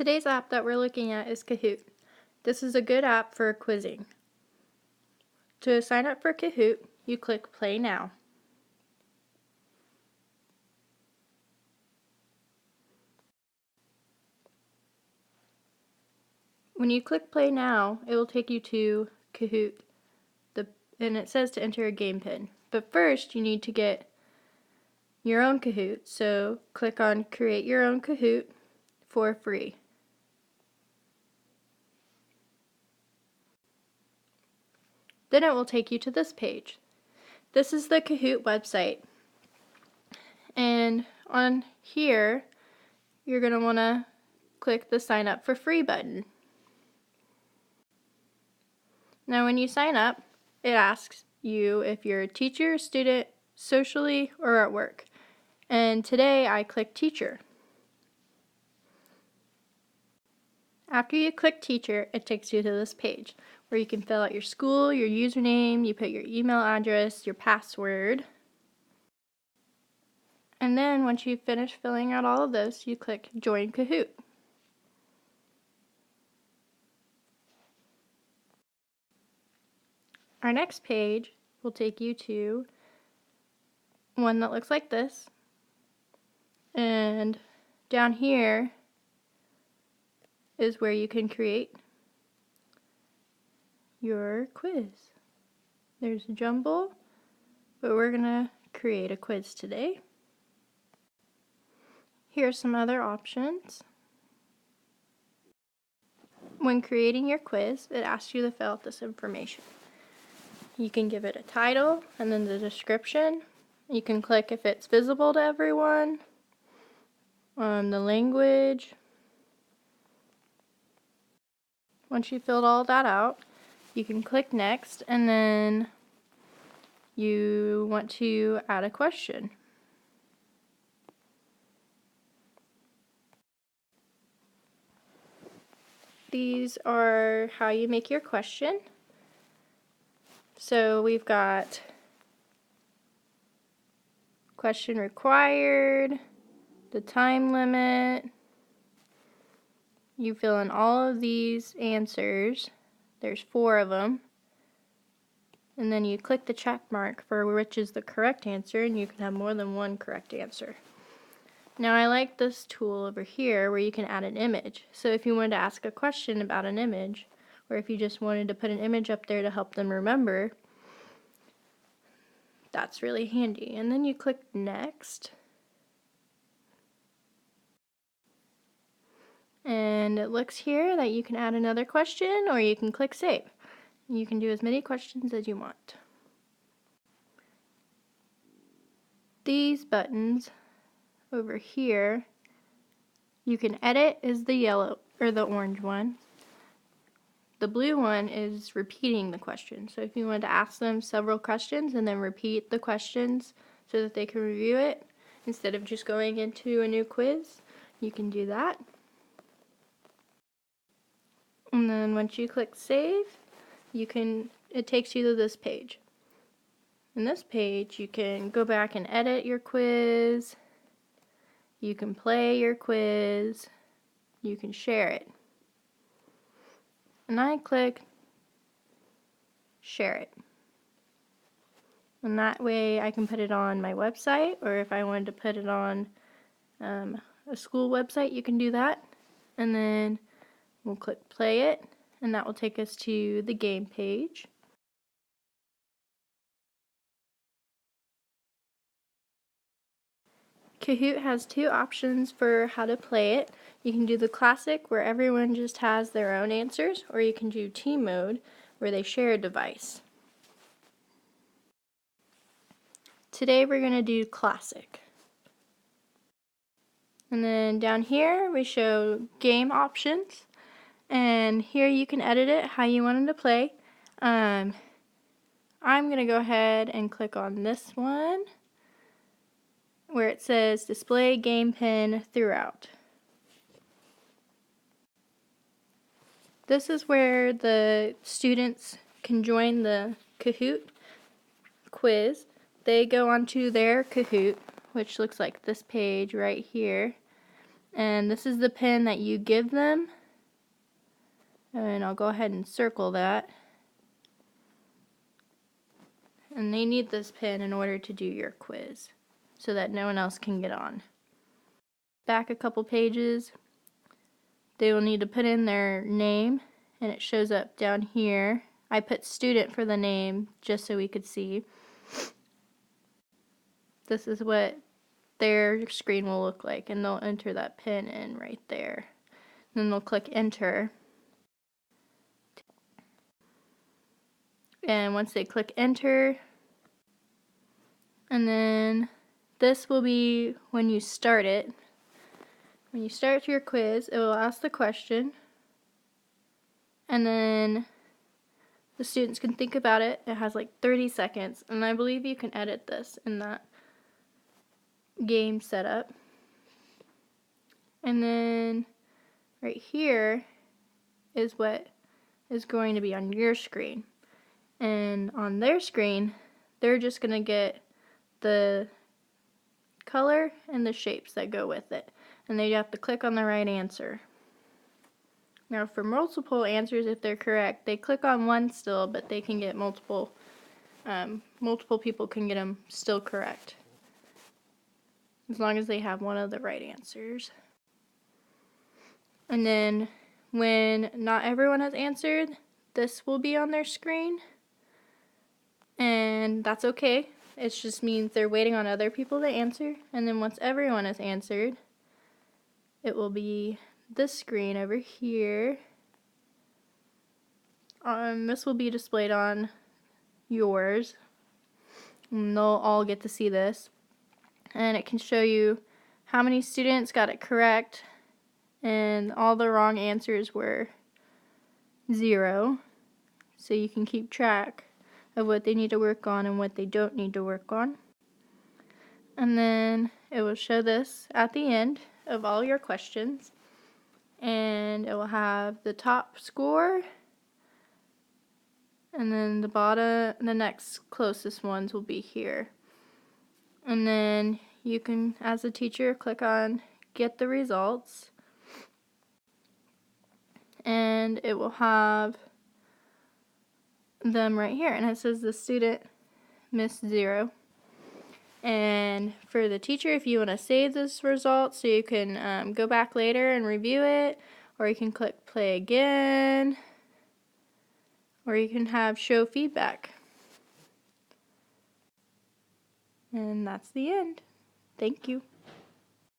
Today's app that we're looking at is Kahoot. This is a good app for quizzing. To sign up for Kahoot, you click Play Now. When you click Play Now, it will take you to Kahoot, and it says to enter a game pin. But first, you need to get your own Kahoot, so click on Create Your Own Kahoot for free. Then it will take you to this page. This is the Kahoot website, and on here, you're going to want to click the Sign Up for Free button. Now when you sign up, it asks you if you're a teacher, student, socially, or at work. And today I click Teacher. After you click Teacher, it takes you to this page where you can fill out your school, your username, you put your email address, your password. And then once you've finished filling out all of those, you click Join Kahoot. Our next page will take you to one that looks like this. And down here is where you can create your quiz. There's a jumble, but we're going to create a quiz today. Here's some other options. When creating your quiz, it asks you to fill out this information. You can give it a title and then the description. You can click if it's visible to everyone, the language. Once you've filled all that out, you can click next, and then you want to add a question. These are how you make your question. So we've got question required, the time limit. You fill in all of these answers. There's 4 of them. And then you click the check mark for which is the correct answer, and you can have more than one correct answer. Now I like this tool over here where you can add an image. So if you wanted to ask a question about an image, or if you just wanted to put an image up there to help them remember, that's really handy. And then you click next. And it looks here that you can add another question, or you can click save. You can do as many questions as you want. These buttons over here, you can edit is the yellow or the orange one. The blue one is repeating the question. So if you wanted to ask them several questions and then repeat the questions so that they can review it instead of just going into a new quiz, you can do that. And then once you click save, it takes you to this page. In this page, you can go back and edit your quiz. You can play your quiz. You can share it. And I click share it. And that way I can put it on my website, or if I wanted to put it on a school website, you can do that. And then we'll click play it, and that will take us to the game page. Kahoot has 2 options for how to play it. You can do the classic where everyone just has their own answers, or you can do team mode where they share a device. Today we're going to do classic. And then down here we show game options, and here you can edit it how you want them to play. I'm going to go ahead and click on this one where it says display game pin throughout. This is where the students can join the Kahoot quiz. They go onto their Kahoot, which looks like this page right here, And this is the pin that you give them. And I'll go ahead and circle that. And they need this pin in order to do your quiz, so that no one else can get on. Back a couple pages, they will need to put in their name, and it shows up down here. I put student for the name just so we could see. This is what their screen will look like, and they'll enter that pin in right there. Then they'll click enter. And once they click enter, and then this will be when you start it. When you start your quiz, it will ask the question, and then the students can think about it. It has like 30 seconds, and I believe you can edit this in that game setup. And then right here is what is going to be on your screen. And on their screen, they're just going to get the color and the shapes that go with it. And they have to click on the right answer. Now for multiple answers, if they're correct, they click on one still, but they can get multiple people can get them still correct, as long as they have one of the right answers. And then when not everyone has answered, this will be on their screen, and that's okay. It just means they're waiting on other people to answer. And then once everyone has answered, it will be this screen over here. This will be displayed on yours, and they'll all get to see this. And it can show you how many students got it correct, and all the wrong answers were 0. So you can keep track of what they need to work on and what they don't need to work on. And then it will show this at the end of all your questions, and it will have the top score, and then the bottom, the next closest ones will be here. And then you can, as a teacher, click on get the results, and it will have them right here, and it says the student missed 0. And for the teacher, if you want to save this result so you can go back later and review it, or you can click play again, or you can have show feedback. And that's the end. Thank you.